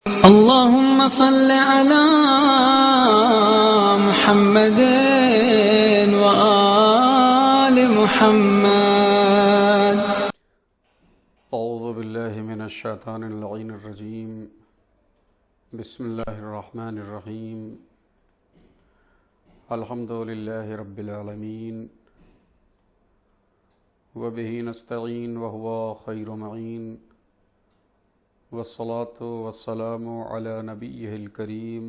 اللهم صل على محمد وآل محمد. أعوذ بالله من الشيطان اللعين الرجيم. بسم الله الرحمن الرحيم. الحمد لله رب العالمين وبه نستعين وهو خير معين، والصلاة والسلام على نبيه الكريم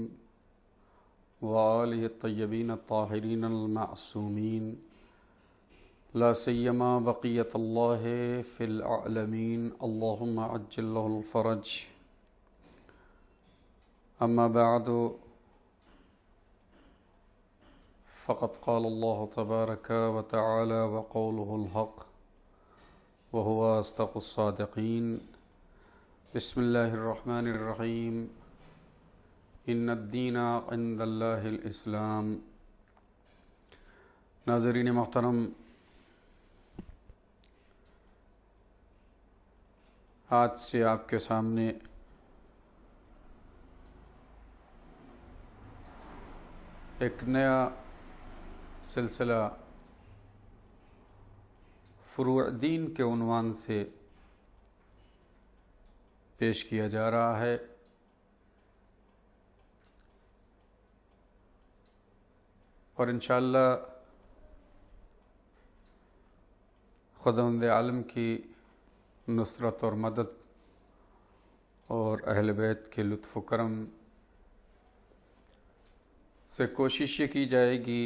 وآله الطيبين الطاهرين المعصومين، لا سيما بقية الله في العالمين، اللهم عجل له الفرج. أما بعد، فقد قال الله تبارك وتعالى وقوله الحق وهو أصدق الصادقين. بسم الله الرحمن الرحيم. ان الدین عند اللہ الاسلام. ناظرین محترم، آج سے آپ کے سامنے ایک نیا سلسلہ فروع دین کے عنوان سے پیش کیا جا رہا ہے. اور انشاءاللہ خداوند عالم کی نصرت اور مدد اور اہل بیت کے لطف و کرم سے کوشش یہ کی جائے گی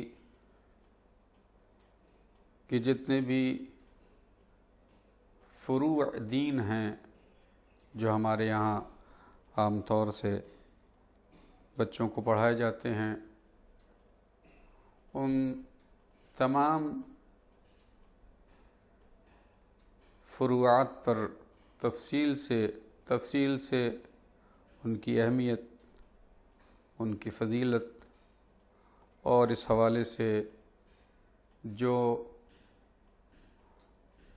کہ جتنے بھی فروع دین ہیں جو ہمارے یہاں عام طور سے بچوں کو پڑھائے جاتے ہیں، ان تمام فروعات پر تفصیل سے ان کی اہمیت، ان کی فضیلت اور اس حوالے سے جو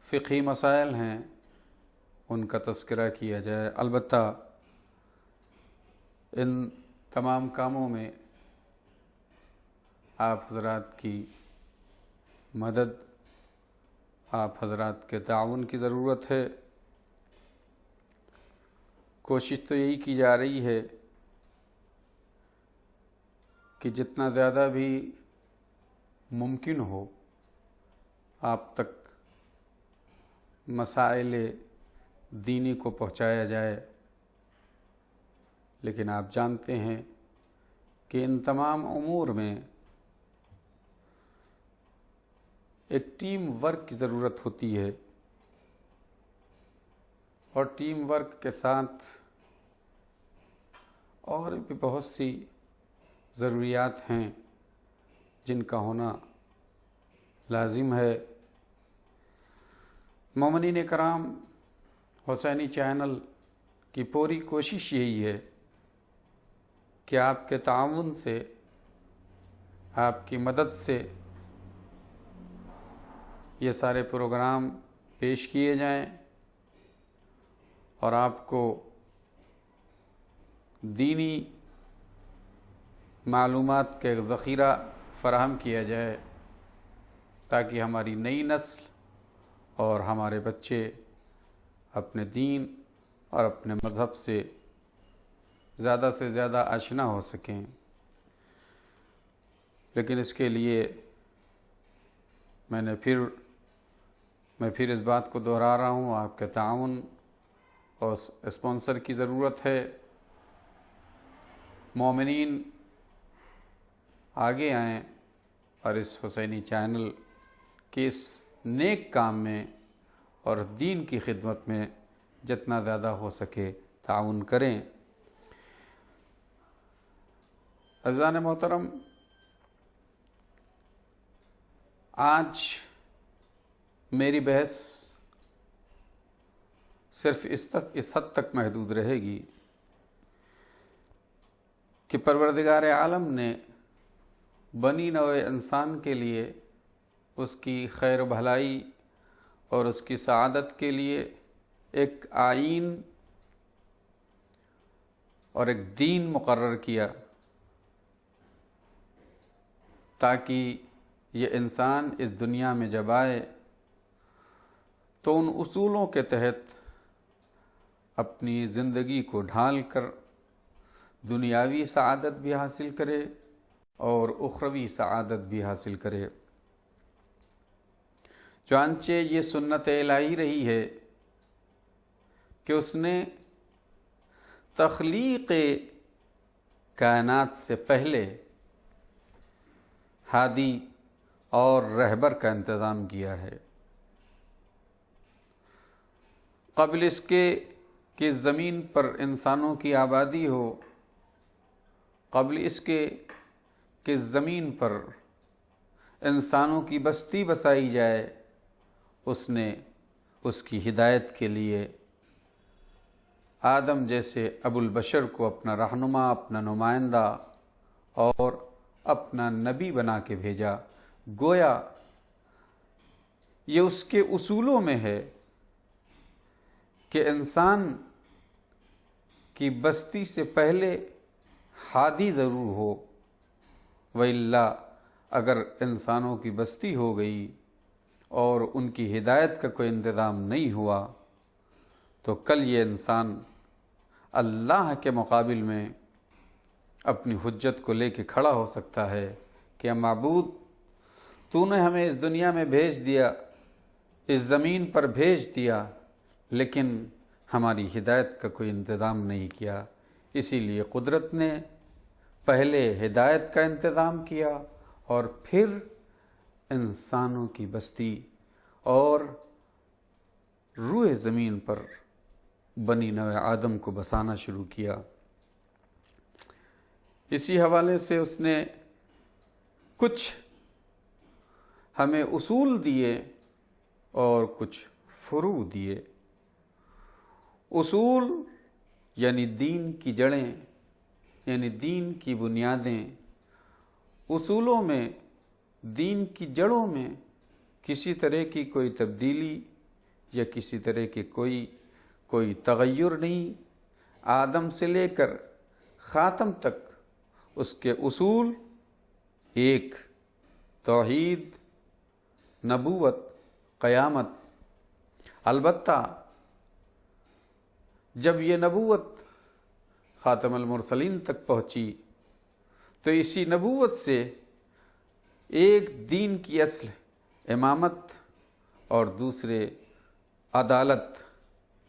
فقہی مسائل ہیں ان کا تذکرہ کیا جائے. البتہ ان تمام کاموں میں آپ حضرات کی مدد، آپ حضرات کے تعاون کی ضرورت ہے. کوشش تو یہی کی جا رہی ہے کہ جتنا زیادہ بھی ممکن ہو آپ تک مسائل دینی کو پہنچایا جائے. لیکن آپ جانتے ہیں کہ ان تمام امور میں ایک ٹیم ورک کی ضرورت ہوتی ہے، اور ٹیم ورک کے ساتھ اور بھی بہت سی ضروریات ہیں جن کا ہونا لازم ہے. مومنین کرام، حسینی چینل کی پوری کوشش یہی ہے کہ آپ کے تعاون سے، آپ کی مدد سے یہ سارے پروگرام پیش کیے جائیں اور آپ کو دینی معلومات کا ایک ذخیرہ فراہم کیا جائے تاکہ ہماری نئی نسل اور ہمارے بچے اپنے دین اور اپنے مذہب سے زیادہ آشنا ہو سکیں. لیکن اس کے لیے میں پھر اس بات کو دہرا رہا ہوں، آپ کے تعاون اور اسپانسر کی ضرورت ہے. مومنین آگے آئیں اور اس حسینی چینل کے اس نیک کام میں اور دین کی خدمت میں جتنا زیادہ ہو سکے تعاون کریں. عزیزان محترم، آج میری بحث صرف اس حد تک محدود رہے گی کہ پروردگار عالم نے بنی نوع انسان کے لیے اس کی خیر و بھلائی اور اس کی سعادت کے لیے ایک آئین اور ایک دین مقرر کیا تاکہ یہ انسان اس دنیا میں جب آئے تو ان اصولوں کے تحت اپنی زندگی کو ڈھال کر دنیاوی سعادت بھی حاصل کرے اور اخروی سعادت بھی حاصل کرے۔ چنانچہ یہ سنت الہی رہی ہے کہ اس نے تخلیق کائنات سے پہلے ہادی اور رہبر کا انتظام کیا ہے۔ قبل اس کے کہ زمین پر انسانوں کی آبادی ہو، قبل اس کے کہ زمین پر انسانوں کی بستی بسائی جائے، اس نے اس کی ہدایت کے لیے آدم جیسے ابو البشر کو اپنا رہنما، اپنا نمائندہ اور اپنا نبی بنا کے بھیجا۔ گویا یہ اس کے اصولوں میں ہے کہ انسان کی بستی سے پہلے ہادی ضرور ہو، وَإِلَّا اگر انسانوں کی بستی ہو گئی اور ان کی ہدایت کا کوئی انتظام نہیں ہوا تو کل یہ انسان اللہ کے مقابل میں اپنی حجت کو لے کے کھڑا ہو سکتا ہے کہ معبود، تو نے ہمیں اس دنیا میں بھیج دیا، اس زمین پر بھیج دیا، لیکن ہماری ہدایت کا کوئی انتظام نہیں کیا۔ اسی لیے قدرت نے پہلے ہدایت کا انتظام کیا اور پھر انسانوں کی بستی اور روئے زمین پر بنی نوع آدم کو بسانا شروع کیا۔ اسی حوالے سے اس نے کچھ ہمیں اصول دیے اور کچھ فروع دیے۔ اصول یعنی دین کی جڑیں، یعنی دین کی بنیادیں۔ اصولوں میں، دین کی جڑوں میں کسی طرح کی کوئی تبدیلی یا کسی طرح کی کوئی تغیر نہیں۔ آدم سے لے کر خاتم تک اس کے اصول ایک: توحید، نبوت، قیامت۔ البتہ جب یہ نبوت خاتم المرسلین تک پہنچی تو اسی نبوت سے ایک دین کی اصل امامت اور دوسرے عدالت،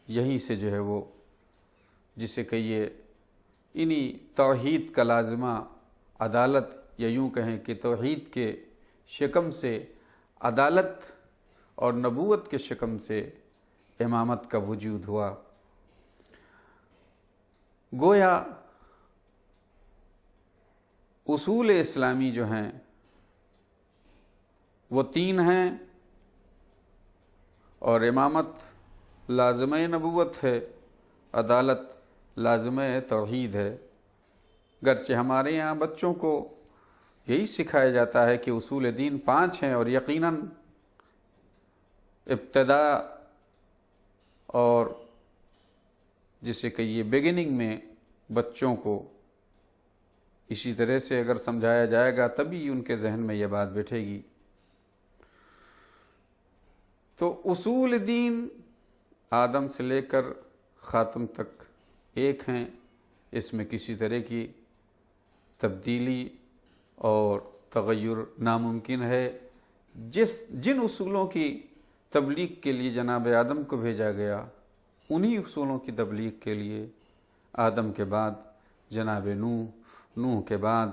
یہیں سے جو ہے وہ جسے کہیے انہی توحید کا لازمہ عدالت، یا یوں کہیں کہ توحید کے شکم سے عدالت اور نبوت کے شکم سے امامت کا وجود ہوا۔ گویا اصول اسلامی جو ہیں وہ تین ہیں، اور امامت لازمہ نبوت ہے، عدالت لازمہ توحید ہے۔ گرچہ ہمارے یہاں بچوں کو یہی سکھایا جاتا ہے کہ اصول دین 5 ہیں، اور یقیناً ابتدا اور جسے کہیے بگننگ میں بچوں کو اسی طرح سے اگر سمجھایا جائے گا تبھی ان کے ذہن میں یہ بات بیٹھے گی۔ تو اصول دین آدم سے لے کر خاتم تک ایک ہیں، اس میں کسی طرح کی تبدیلی اور تغیر ناممکن ہے۔ جن اصولوں کی تبلیغ کے لیے جناب آدم کو بھیجا گیا، انہی اصولوں کی تبلیغ کے لیے آدم کے بعد جناب نوح کے بعد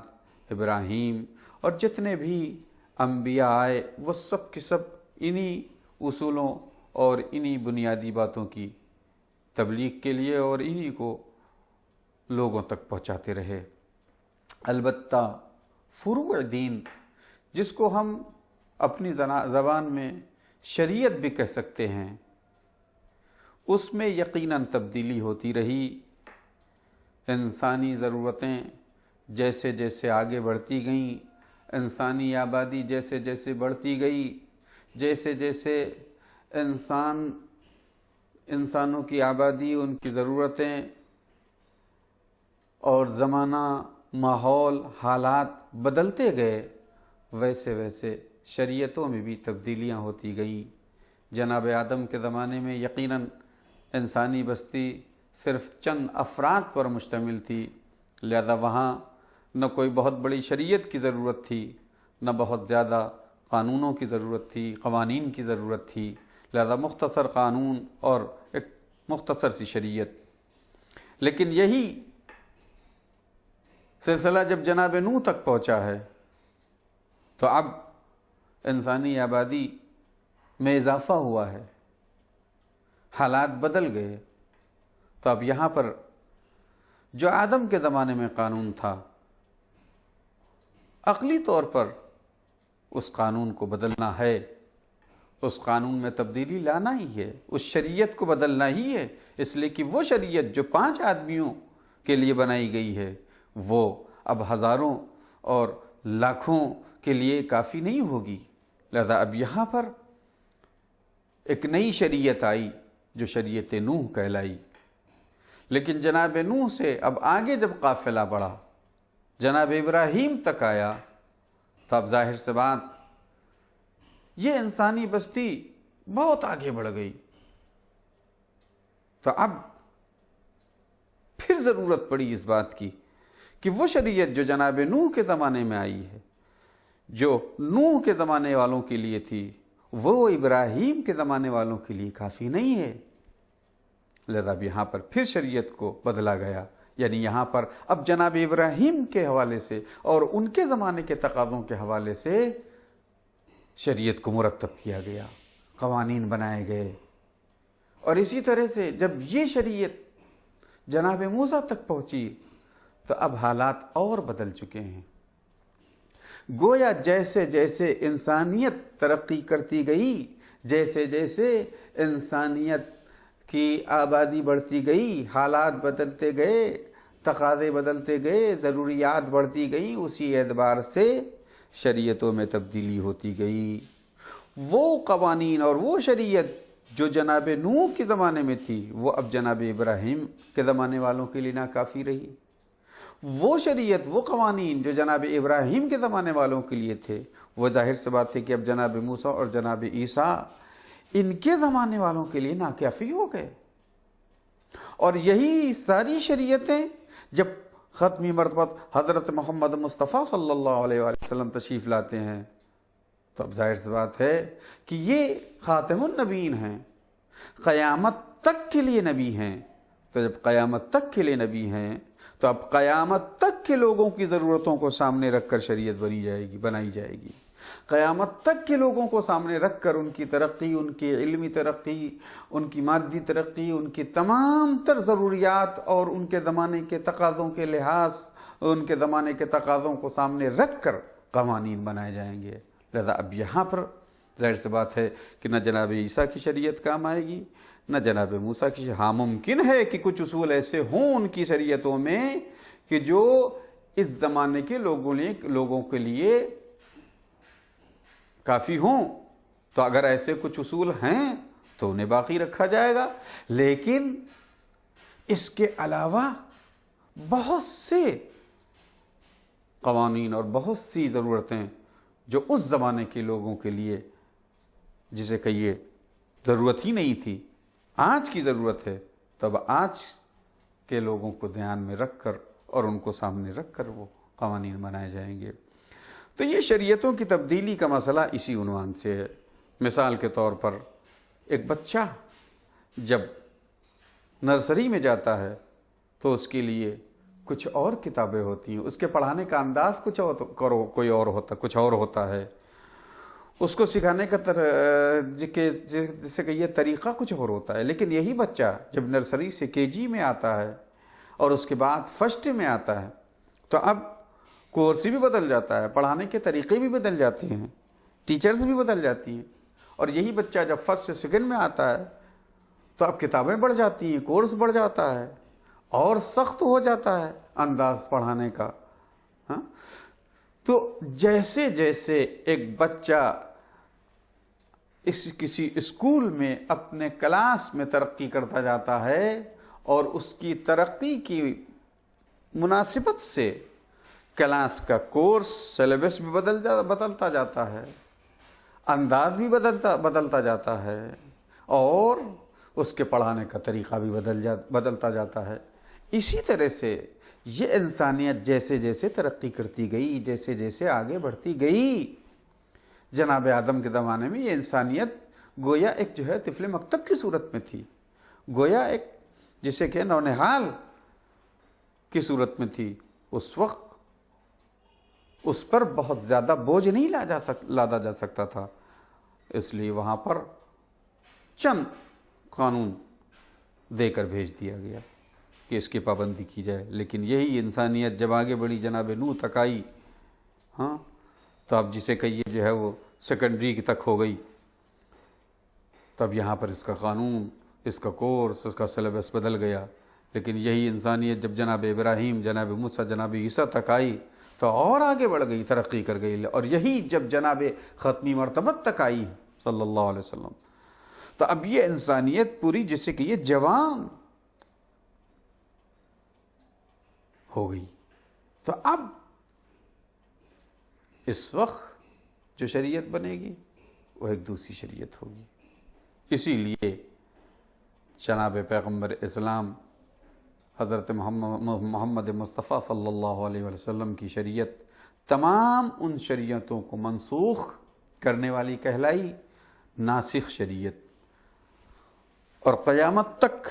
ابراہیم اور جتنے بھی انبیاء آئے، وہ سب کے سب انہی اصولوں اور انہی بنیادی باتوں کی تبلیغ کے لیے اور انہی کو لوگوں تک پہنچاتے رہے۔ البتہ فروع دین، جس کو ہم اپنی زبان میں شریعت بھی کہہ سکتے ہیں، اس میں یقیناً تبدیلی ہوتی رہی۔ انسانی ضرورتیں جیسے جیسے آگے بڑھتی گئیں، انسانی آبادی جیسے جیسے بڑھتی گئی، جیسے جیسے انسانوں کی آبادی، ان کی ضرورتیں اور زمانہ، ماحول، حالات بدلتے گئے، ویسے ویسے شریعتوں میں بھی تبدیلیاں ہوتی گئیں۔ جناب آدم کے زمانے میں یقیناً انسانی بستی صرف چند افراد پر مشتمل تھی، لہذا وہاں نہ کوئی بہت بڑی شریعت کی ضرورت تھی، نہ بہت زیادہ قانونوں کی ضرورت تھی، قوانین کی ضرورت تھی، لہذا مختصر قانون اور ایک مختصر سی شریعت۔ لیکن یہی سلسلہ جب جناب نوح تک پہنچا ہے تو اب انسانی آبادی میں اضافہ ہوا ہے، حالات بدل گئے، تو اب یہاں پر جو آدم کے زمانے میں قانون تھا، عقلی طور پر اس قانون کو بدلنا ہے، اس قانون میں تبدیلی لانا ہی ہے، اس شریعت کو بدلنا ہی ہے، اس لیے کہ وہ شریعت جو 5 آدمیوں کے لیے بنائی گئی ہے وہ اب ہزاروں اور لاکھوں کے لیے کافی نہیں ہوگی، لہذا اب یہاں پر ایک نئی شریعت آئی جو شریعت نوح کہلائی۔ لیکن جناب نوح سے اب آگے جب قافلہ بڑھا، جناب ابراہیم تک آیا، تو اب ظاہر سی بات یہ انسانی بستی بہت آگے بڑھ گئی، تو اب پھر ضرورت پڑی اس بات کی کہ وہ شریعت جو جناب نوح کے زمانے میں آئی ہے، جو نوح کے زمانے والوں کے لیے تھی، وہ ابراہیم کے زمانے والوں کے لیے کافی نہیں ہے، لہذا اب یہاں پر پھر شریعت کو بدلا گیا، یعنی یہاں پر اب جناب ابراہیم کے حوالے سے اور ان کے زمانے کے تقاضوں کے حوالے سے شریعت کو مرتب کیا گیا، قوانین بنائے گئے۔ اور اسی طرح سے جب یہ شریعت جناب موسیٰ تک پہنچی تو اب حالات اور بدل چکے ہیں، گویا جیسے جیسے انسانیت ترقی کرتی گئی، جیسے جیسے انسانیت کی آبادی بڑھتی گئی، حالات بدلتے گئے، تقاضے بدلتے گئے، ضروریات بڑھتی گئی، اسی اعتبار سے شریعتوں میں تبدیلی ہوتی گئی۔ وہ قوانین اور وہ شریعت جو جناب نوح کے زمانے میں تھی وہ اب جناب ابراہیم کے زمانے والوں کے لیے ناکافی رہی۔ وہ شریعت، وہ قوانین جو جناب ابراہیم کے زمانے والوں کے لیے تھے، وہ ظاہر سی بات ہے کہ اب جناب موسیٰ اور جناب عیسیٰ ان کے زمانے والوں کے لیے ناکافی ہو گئے۔ اور یہی ساری شریعتیں جب ختمی مرتبہ حضرت محمد مصطفیٰ صلی اللہ علیہ وآلہ وسلم تشریف لاتے ہیں تو اب ظاہر سی بات ہے کہ یہ خاتم النبیین ہیں، قیامت تک کے لیے نبی ہیں، تو جب قیامت تک کے لیے نبی ہیں تو اب قیامت تک کے لوگوں کی ضرورتوں کو سامنے رکھ کر شریعت بنائی جائے گی، قیامت تک کے لوگوں کو سامنے رکھ کر ان کی ترقی، ان کی علمی ترقی، ان کی مادی ترقی، ان کی تمام تر ضروریات اور ان کے زمانے کے تقاضوں کے لحاظ، ان کے زمانے کے تقاضوں کو سامنے رکھ کر قوانین بنائے جائیں گے۔ لہذا اب یہاں پر ظاہر سی بات ہے کہ نہ جناب عیسیٰ کی شریعت کام آئے گی، نہ جناب موسیٰ کی۔ ہاں ممکن ہے کہ کچھ اصول ایسے ہوں ان کی شریعتوں میں کہ جو اس زمانے کے لوگوں کے لیے کافی ہوں، تو اگر ایسے کچھ اصول ہیں تو انہیں باقی رکھا جائے گا، لیکن اس کے علاوہ بہت سے قوانین اور بہت سی ضرورتیں جو اس زمانے کے لوگوں کے لیے جسے کہیے ضرورت ہی نہیں تھی، آج کی ضرورت ہے، تب آج کے لوگوں کو دھیان میں رکھ کر اور ان کو سامنے رکھ کر وہ قوانین بنائے جائیں گے۔ تو یہ شریعتوں کی تبدیلی کا مسئلہ اسی عنوان سے ہے۔ مثال کے طور پر ایک بچہ جب نرسری میں جاتا ہے تو اس کے لیے کچھ اور کتابیں ہوتی ہیں، اس کے پڑھانے کا انداز کچھ اور ہوتا ہے، اس کو سکھانے کا جسے کہ یہ طریقہ کچھ اور ہوتا ہے۔ لیکن یہی بچہ جب نرسری سے KG میں آتا ہے اور اس کے بعد فرسٹ میں آتا ہے تو اب کورس بھی بدل جاتا ہے، پڑھانے کے طریقے بھی بدل جاتے ہیں، ٹیچرز بھی بدل جاتی ہیں۔ اور یہی بچہ جب فرسٹ سے سیکنڈ میں آتا ہے تو اب کتابیں بڑھ جاتی ہیں، کورس بڑھ جاتا ہے اور سخت ہو جاتا ہے انداز پڑھانے کا۔ تو جیسے جیسے ایک بچہ کسی اسکول میں اپنے کلاس میں ترقی کرتا جاتا ہے اور اس کی ترقی کی مناسبت سے کلاس کا کورس سلیبس بھی بدلتا جاتا ہے، انداز بھی بدلتا جاتا ہے، اور اس کے پڑھانے کا طریقہ بھی بدلتا جاتا ہے۔ اسی طرح سے یہ انسانیت جیسے جیسے ترقی کرتی گئی، جیسے جیسے آگے بڑھتی گئی، جناب آدم کے زمانے میں یہ انسانیت گویا ایک جو ہے طفل مکتب کی صورت میں تھی، گویا ایک جسے کہ نونہال کی صورت میں تھی۔ اس وقت اس پر بہت زیادہ بوجھ نہیں لادا جا سکتا تھا، اس لیے وہاں پر چند قانون دے کر بھیج دیا گیا کہ اس کی پابندی کی جائے۔ لیکن یہی انسانیت جب آگے بڑھی، جناب نوح تک آئی، ہاں، تو اب جسے کہیے جو ہے وہ سیکنڈری تک ہو گئی، تب یہاں پر اس کا قانون، اس کا کورس، اس کا سلیبس بدل گیا۔ لیکن یہی انسانیت جب جناب ابراہیم، جناب موسیٰ، جناب عیسیٰ تک آئی تو اور آگے بڑھ گئی، ترقی کر گئی، اور یہی جب جناب ختمی مرتبت تک آئی صلی اللہ علیہ وسلم، تو اب یہ انسانیت پوری جسے کہ یہ جوان ہو گئی۔ تو اب اس وقت جو شریعت بنے گی وہ ایک دوسری شریعت ہوگی۔ اسی لیے جناب پیغمبر اسلام حضرت محمد مصطفیٰ صلی اللہ علیہ وسلم کی شریعت تمام ان شریعتوں کو منسوخ کرنے والی کہلائی، ناسخ شریعت، اور قیامت تک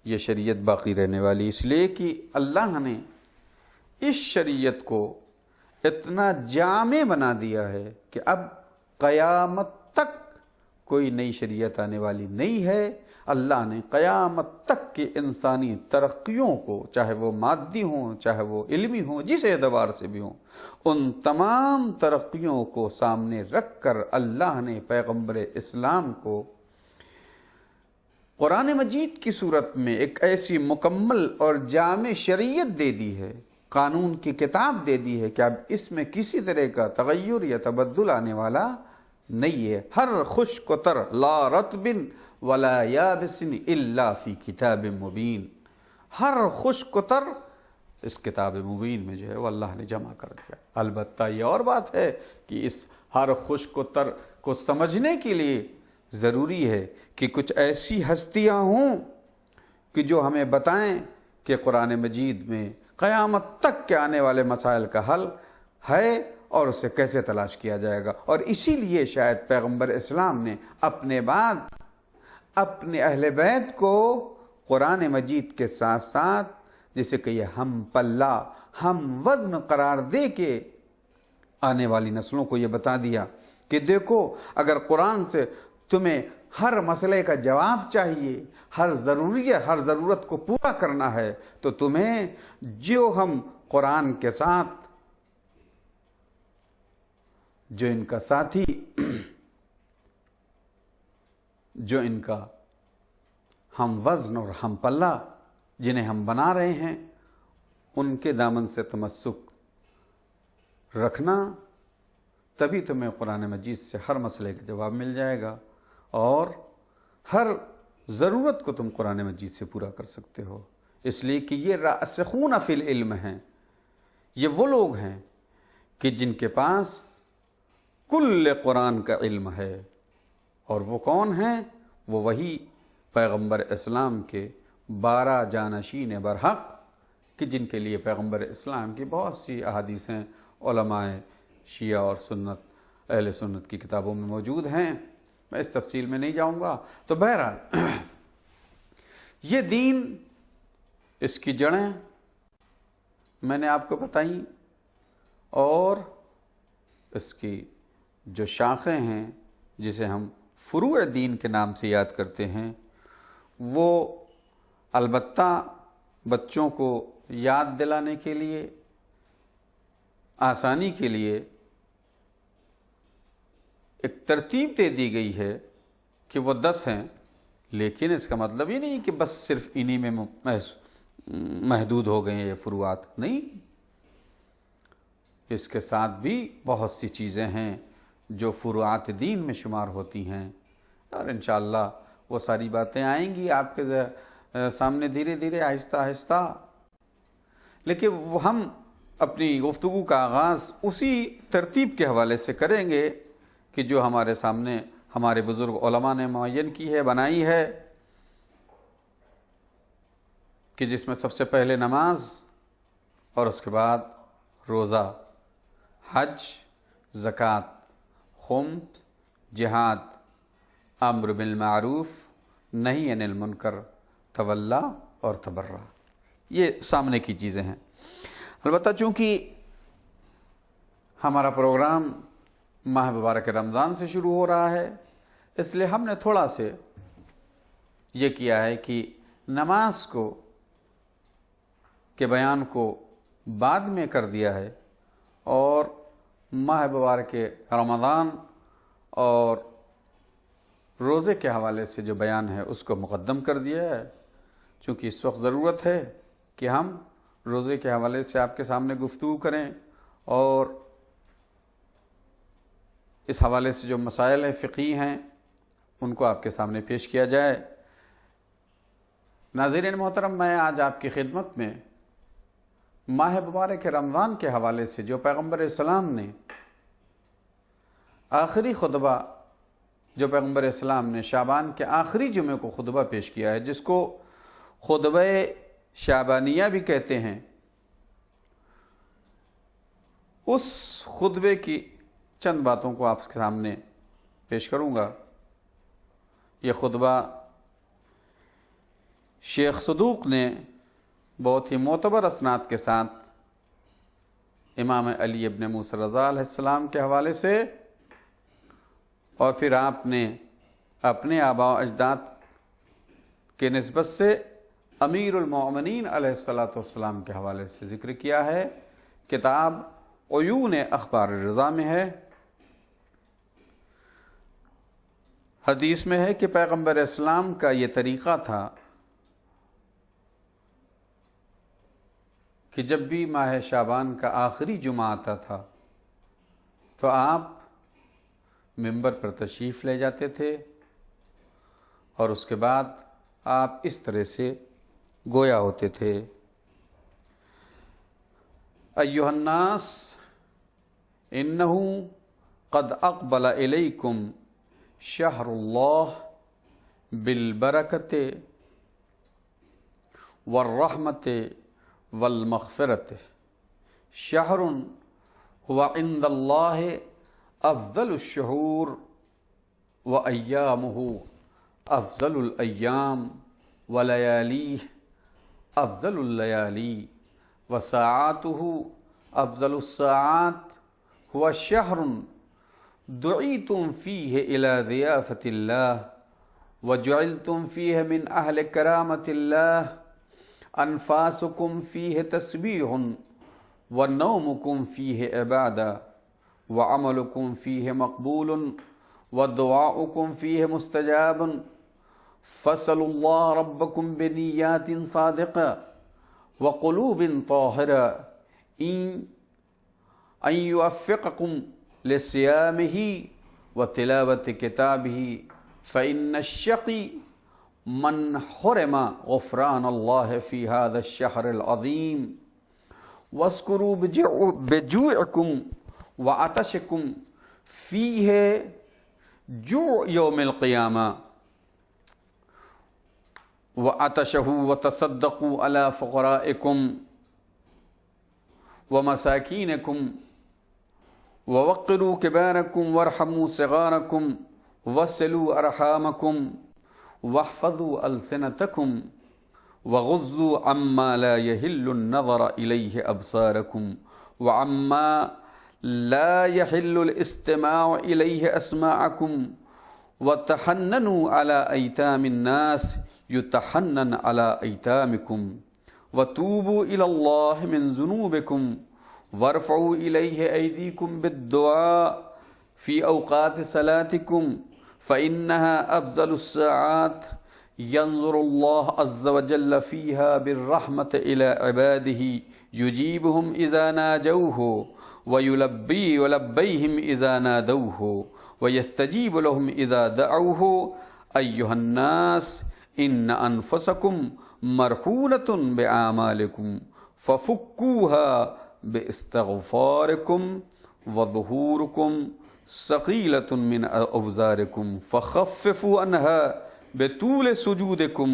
یہ شریعت باقی رہنے والی، اس لیے کہ اللہ نے اس شریعت کو اتنا جامع بنا دیا ہے کہ اب قیامت تک کوئی نئی شریعت آنے والی نہیں ہے۔ اللہ نے قیامت تک کے انسانی ترقیوں کو، چاہے وہ مادی ہوں، چاہے وہ علمی ہوں، جس اعتبار سے بھی ہوں، ان تمام ترقیوں کو سامنے رکھ کر اللہ نے پیغمبر اسلام کو قرآن مجید کی صورت میں ایک ایسی مکمل اور جامع شریعت دے دی ہے، قانون کی کتاب دے دی ہے کہ اب اس میں کسی طرح کا تغیر یا تبدل آنے والا نہیں ہے۔ ہر خشک و تر، لا رطب ولا یابس الا فی کتاب مبین، ہر خشک و تر اس کتاب مبین میں جو ہے وہ اللہ نے جمع کر دیا۔ البتہ یہ اور بات ہے کہ اس ہر خشک و تر کو سمجھنے کے لیے ضروری ہے کہ کچھ ایسی ہستیاں ہوں کہ جو ہمیں بتائیں کہ قرآن مجید میں قیامت تک کے آنے والے مسائل کا حل ہے اور اسے کیسے تلاش کیا جائے گا۔ اور اسی لیے شاید پیغمبر اسلام نے اپنے بعد اپنے اہل بیت کو قرآن مجید کے ساتھ ساتھ جسے کہ یہ ہم پلہ، ہم وزن قرار دے کے آنے والی نسلوں کو یہ بتا دیا کہ دیکھو، اگر قرآن سے تمہیں ہر مسئلے کا جواب چاہیے، ہر ضرورت کو پورا کرنا ہے، تو تمہیں جو ہم قرآن کے ساتھ جو ان کا ساتھی، جو ان کا ہم وزن اور ہم پلہ جنہیں ہم بنا رہے ہیں، ان کے دامن سے تمسک رکھنا، تبھی تمہیں قرآن مجید سے ہر مسئلے کا جواب مل جائے گا اور ہر ضرورت کو تم قرآن مجید سے پورا کر سکتے ہو۔ اس لیے کہ یہ راسخون فی العلم ہیں، یہ وہ لوگ ہیں کہ جن کے پاس کل قرآن کا علم ہے، اور وہ کون ہیں؟ وہ وہی پیغمبر اسلام کے 12 جانشین برحق کہ جن کے لیے پیغمبر اسلام کی بہت سی احادیثیں علماء شیعہ اور سنت، اہل سنت کی کتابوں میں موجود ہیں، میں اس تفصیل میں نہیں جاؤں گا۔ تو بہرحال یہ دین، اس کی جڑیں میں نے آپ کو بتائیں، اور اس کی جو شاخیں ہیں جسے ہم فروع دین کے نام سے یاد کرتے ہیں، وہ البتہ بچوں کو یاد دلانے کے لیے، آسانی کے لیے ایک ترتیب دے دی گئی ہے کہ وہ 10 ہیں، لیکن اس کا مطلب یہ نہیں کہ بس صرف انہی میں محدود ہو گئے ہیں یہ فروعات، نہیں، اس کے ساتھ بھی بہت سی چیزیں ہیں جو فروعات دین میں شمار ہوتی ہیں، اور انشاءاللہ وہ ساری باتیں آئیں گی آپ کے سامنے دھیرے دھیرے، آہستہ آہستہ، لیکن وہ ہم اپنی گفتگو کا آغاز اسی ترتیب کے حوالے سے کریں گے کہ جو ہمارے سامنے ہمارے بزرگ علماء نے معین کی ہے، بنائی ہے، کہ جس میں سب سے پہلے نماز اور اس کے بعد روزہ، حج، زکوٰۃ، خمس، جہاد، امر بالمعروف، نہی عن المنکر، تولا اور تبرع، یہ سامنے کی چیزیں ہیں۔ البتہ چونکہ ہمارا پروگرام ماہ مبارک رمضان سے شروع ہو رہا ہے، اس لیے ہم نے تھوڑا سے یہ کیا ہے کہ نماز کے بیان کو بعد میں کر دیا ہے اور ماہ مبارک رمضان اور روزے کے حوالے سے جو بیان ہے اس کو مقدم کر دیا ہے، چونکہ اس وقت ضرورت ہے کہ ہم روزے کے حوالے سے آپ کے سامنے گفتگو کریں اور اس حوالے سے جو مسائل فقہی ہیں ان کو آپ کے سامنے پیش کیا جائے۔ ناظرین محترم، میں آج آپ کی خدمت میں ماہ مبارک رمضان کے حوالے سے جو پیغمبر اسلام نے آخری خطبہ، جو پیغمبر اسلام نے شعبان کے آخری جمعے کو خطبہ پیش کیا ہے، جس کو خطبہ شعبانیہ بھی کہتے ہیں، اس خطبے کی چند باتوں کو آپ کے سامنے پیش کروں گا۔ یہ خطبہ شیخ صدوق نے بہت ہی معتبر اسناد کے ساتھ امام علی ابن موسیٰ رضا علیہ السلام کے حوالے سے، اور پھر آپ نے اپنے آباء و اجداد کے نسبت سے امیر المؤمنین علیہ السلام کے حوالے سے ذکر کیا ہے۔ کتاب عیون اخبار رضا میں ہے۔ حدیث میں ہے کہ پیغمبر اسلام کا یہ طریقہ تھا کہ جب بھی ماہ شعبان کا آخری جمعہ آتا تھا تو آپ منبر پر تشریف لے جاتے تھے اور اس کے بعد آپ اس طرح سے گویا ہوتے تھے: ایھا الناس انہ قد اقبل الیکم شہر اللہ بالبرکۃ والرحمۃ والمغفرۃ، شہر هو عند اللہ افضل الشہور وایامہ افضل الایام ولیالیہ افضل اللیالی وساعاتہ افضل الساعات، هو شہر دعیتم فیہ الی ضیافۃ اللہ وجعلتم فیہ من اہل کرامۃ اللہ، انفاسکم فیہ تسبیح ونومکم فیہ عبادہ وعملکم فیہ مقبول ودعاؤکم فیہ مستجاب، فاسألوا اللہ ربکم بنیات صادقہ وقلوب طاہرہ ان یوفقکم لصیامہ وتلاوۃ کتابہ، فإن الشقی من حرم غفران اللہ فی هذا الشہر العظیم، واذکروا بجوعکم وعطشکم فیہ جوع یوم القیامہ، وعطشہ وتصدقوا علی فقرائکم ومساکینکم ووقروا کبارکم وارحموا صغارکم وصلوا ارحامکم واحفظوا السنتکم وغضوا عما لا يحل النظر الیہ ابصارکم وعما لا يحل الاستماع الیہ اسماعکم وتحننوا علی ایتام الناس یتحنن علی ایتامکم وتوبوا الی اللہ من ذنوبکم وارفعوا الیہ ایدیکم بالدعاء فی اوقات صلاتکم فإنها أفضل الساعات ينظر الله عز وجل فيها بالرحمة إلى عباده يجيبهم إذا ناجوه ويلبيهم إذا نادوه ويستجيب لهم إذا دعوه، أيها الناس إن أنفسكم مرحونة بأعمالكم فَفُكُّوهَا بِإِسْتِغْفَارِكُمْ وَظُهُورِكُمْ ثَقِيلَةٌ مِّنْ أَوْزَارِكُمْ فَخَفِّفُوا عَنْهَا بِطُولِ سُجُودِكُمْ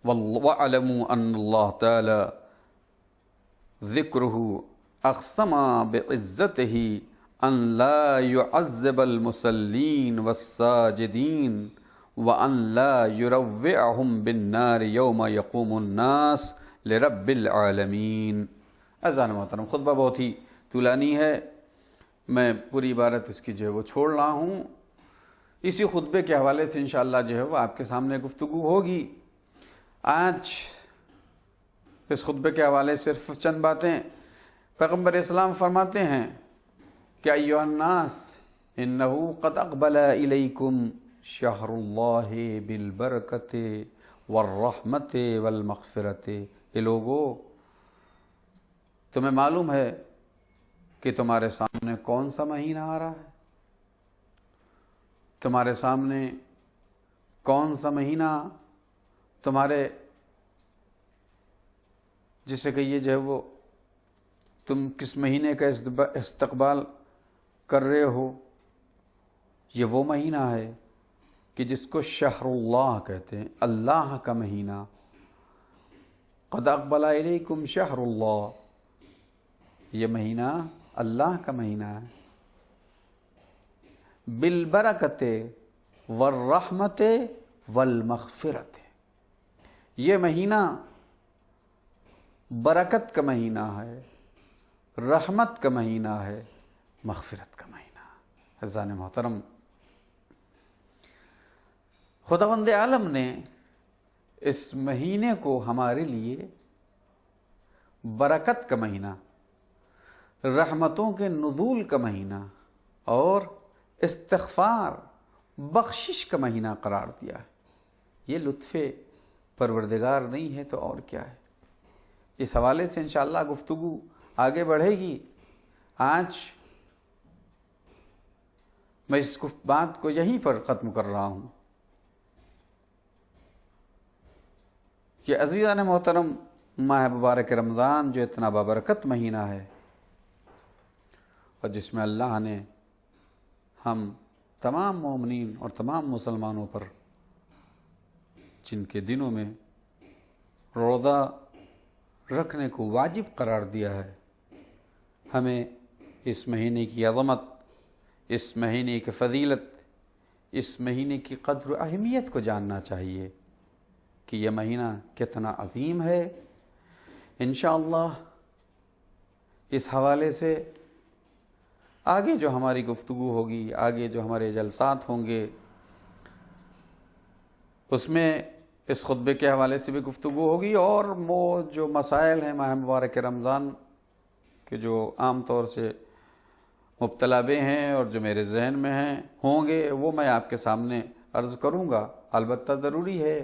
وَاعْلَمُوا أَنَّ اللَّهَ تَعَالَى ذِكْرُهُ أَقْسَمَ بِعِزَّتِهِ أَنْ لَا يُعَذِّبَ الْمُصَلِّينَ وَالسَّاجِدِينَ وَأَنْ لَا يُرَوِّعَهُمْ بِالنَّارِ يَوْمَ يَقُومُ النَّاسُ لِرَبِّ الْعَالَمِينَ۔ اذان محترم، خطبہ بہت ہی طولانی ہے، میں پوری عبارت اس کی جو ہے وہ چھوڑ رہا ہوں۔ اسی خطبے کے حوالے سے انشاءاللہ جو ہے وہ آپ کے سامنے گفتگو ہوگی۔ آج اس خطبے کے حوالے سے صرف چند باتیں۔ پیغمبر اسلام فرماتے ہیں کہ ایھا الناس انہ قد اقبل الیکم شہر اللہ بالبرکۃ والرحمۃ والمغفرۃ۔ یہ لوگو، تمہیں معلوم ہے کہ تمہارے سامنے کون سا مہینہ آ رہا ہے؟ تمہارے سامنے کون سا مہینہ تمہارے جسے کہیے جو ہے وہ تم کس مہینے کا استقبال کر رہے ہو؟ یہ وہ مہینہ ہے کہ جس کو شہر اللہ کہتے ہیں، اللہ کا مہینہ۔ قد اقبل الیکم شہر اللہ، یہ مہینہ اللہ کا مہینہ ہے۔ بالبرکت والرحمت والمغفرت، یہ مہینہ برکت کا مہینہ ہے، رحمت کا مہینہ ہے، مغفرت کا مہینہ۔ عزیزان محترم، خداوند عالم نے اس مہینے کو ہمارے لیے برکت کا مہینہ، رحمتوں کے نزول کا مہینہ اور استغفار، بخشش کا مہینہ قرار دیا ہے۔ یہ لطف پروردگار نہیں ہے تو اور کیا ہے؟ اس حوالے سے انشاءاللہ گفتگو آگے بڑھے گی۔ آج میں اس بات کو یہیں پر ختم کر رہا ہوں کہ عزیزان محترم، ماہ مبارک رمضان جو اتنا بابرکت مہینہ ہے اور جس میں اللہ نے ہم تمام مومنین اور تمام مسلمانوں پر جن کے دنوں میں روزہ رکھنے کو واجب قرار دیا ہے، ہمیں اس مہینے کی عظمت، اس مہینے کی فضیلت، اس مہینے کی قدر و اہمیت کو جاننا چاہیے کہ یہ مہینہ کتنا عظیم ہے۔ انشاءاللہ اس حوالے سے آگے جو ہماری گفتگو ہوگی، آگے جو ہمارے جلسات ہوں گے، اس میں اس خطبے کے حوالے سے بھی گفتگو ہوگی، اور وہ جو مسائل ہیں ماہ مبارک رمضان کے جو عام طور سے مبتلا بے ہیں اور جو میرے ذہن میں ہیں ہوں گے، وہ میں آپ کے سامنے عرض کروں گا۔ البتہ ضروری ہے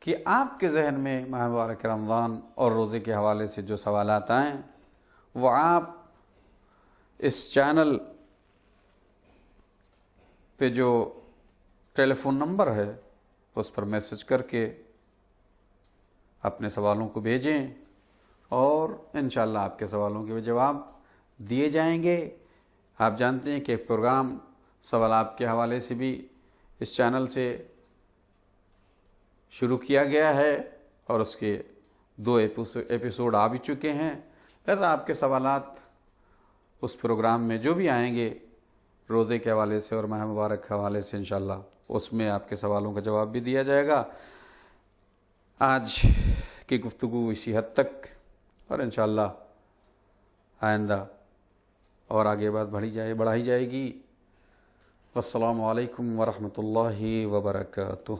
کہ آپ کے ذہن میں ماہ مبارک رمضان اور روزے کے حوالے سے جو سوالات آئیں وہ آپ اس چینل پہ جو ٹیلی فون نمبر ہے اس پر میسج کر کے اپنے سوالوں کو بھیجیں، اور انشاءاللہ آپ کے سوالوں کے جواب دیے جائیں گے۔ آپ جانتے ہیں کہ ایک پروگرام سوالات کے حوالے سے بھی اس چینل سے شروع کیا گیا ہے اور اس کے 2 ایپیسوڈ آ بھی چکے ہیں، لہذا آپ کے سوالات اس پروگرام میں جو بھی آئیں گے روزے کے حوالے سے اور ماہ مبارک کے حوالے سے، انشاءاللہ اس میں آپ کے سوالوں کا جواب بھی دیا جائے گا۔ آج کی گفتگو اسی حد تک، اور انشاءاللہ آئندہ اور آگے بات بڑھائی جائے گی۔ والسلام علیکم ورحمۃ اللہ وبرکاتہ۔